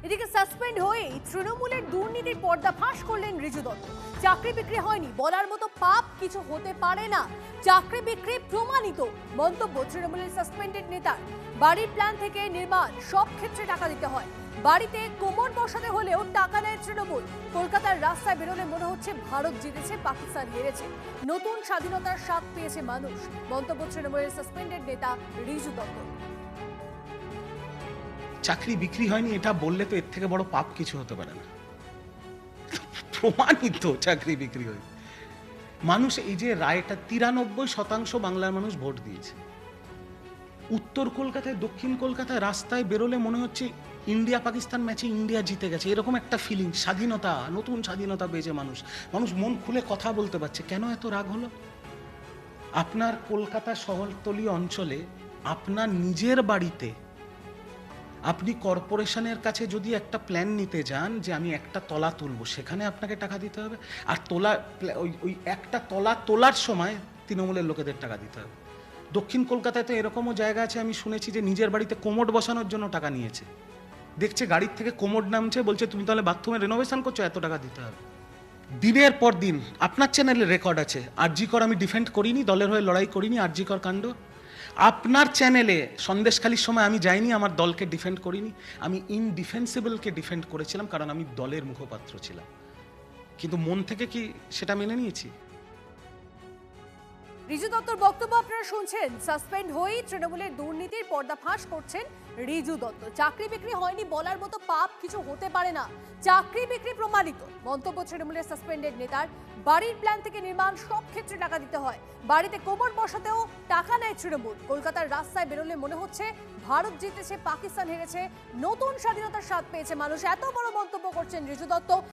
এদিকে সাসপেন্ড হয়ে তৃণমূলের দুর্নীতির পর্দা ফাঁস করলেন ঋজু দত্ত। চাকরি বিক্রি হয়নি বলার মতো পাপ কিছু হতে পারে না, চাকরি বিক্রি প্রমাণিত মন্তব্য তৃণমূলের সাসপেন্ডেড নেতার। বাড়ির প্ল্যান থেকে নির্মাণ সব ক্ষেত্রে টাকা দিতে হয়, বাড়িতে কোমর বসাতে হলেও টাকা নেয় তৃণমূল। কলকাতার রাস্তায় বেরোলে মনে হচ্ছে ভারত জিতেছে পাকিস্তান হেরেছে, নতুন স্বাধীনতার স্বাদ পেয়েছে মানুষ, মন্তব্য তৃণমূলের সাসপেন্ডেড নেতা ঋজু দত্ত। চাকরি বিক্রি হয়নি এটা বললে তো এর থেকে বড় পাপ কিছু হতে পারে না। প্রমাণিত চাকরি বিক্রি হয়নি। মানুষ এই যে রায়টা 93% বাংলার মানুষ ভোট দিয়েছে। উত্তর কলকাতায় দক্ষিণ কলকাতায় রাস্তায় বেরোলে মনে হচ্ছে ইন্ডিয়া পাকিস্তান ম্যাচে ইন্ডিয়া জিতে গেছে, এরকম একটা ফিলিং। স্বাধীনতা, নতুন স্বাধীনতা পেয়েছে মানুষ, মানুষ মন খুলে কথা বলতে পারছে। কেন এত রাগ হলো? আপনার কলকাতা শহরতলি অঞ্চলে আপনার নিজের বাড়িতে আপনি কর্পোরেশনের কাছে যদি একটা প্ল্যান নিতে যান যে আমি একটা তলা তুলবো, সেখানে আপনাকে টাকা দিতে হবে। আর ওই একটা তলা তোলার সময় তৃণমূলের লোকেদের টাকা দিতে হবে। দক্ষিণ কলকাতায় তো এরকমও জায়গা আছে, আমি শুনেছি যে নিজের বাড়িতে কোমোড বসানোর জন্য টাকা নিয়েছে। দেখছে গাড়ির থেকে কোমোড নামছে, বলছে তুমি তাহলে বাথরুমে রেনোভেশন করছো, এত টাকা দিতে হবে। দিনের পর দিন আপনার চ্যানেলে রেকর্ড আছে। আরজি কর আমি ডিফেন্ড করিনি, দলের হয়ে লড়াই করিনি। আরজি কর কাণ্ড আপনার চ্যানেলে সন্দেশখালির সময় আমি যাইনি, আমার দলকে ডিফেন্ড করিনি, আমি ইনডিফেন্সিবলকে ডিফেন্ড করেছিলাম, কারণ আমি দলের মুখপাত্র ছিলাম। কিন্তু মন থেকে কি সেটা মেনে নিয়েছি? ঋজু দত্তর বক্তব্য আপনারা শুনছেন। সাসপেন্ড হয়েই তৃণমূলের দুর্নীতির পর্দা ফাঁস করছেন ঋজু দত্ত। চাকরি বিক্রি হয়নি বলার মতো পাপ কিছু হতে পারে না, চাকরি বিক্রি প্রমাণিত মন্তব্য তৃণমূলের সাসপেন্ডেড নেতার। বাড়ির প্ল্যান থেকে নির্মাণ সব ক্ষেত্রে টাকা দিতে হয়, বাড়িতে কোমর বসাতেও টাকা নেয় তৃণমূল। কলকাতার রাস্তায় বেরোলে মনে হচ্ছে ভারত জিতেছে পাকিস্তান হেরেছে, নতুন স্বাধীনতার স্বাদ পেয়েছে মানুষ। এত বড় মন্তব্য করছেন ঋজু দত্ত।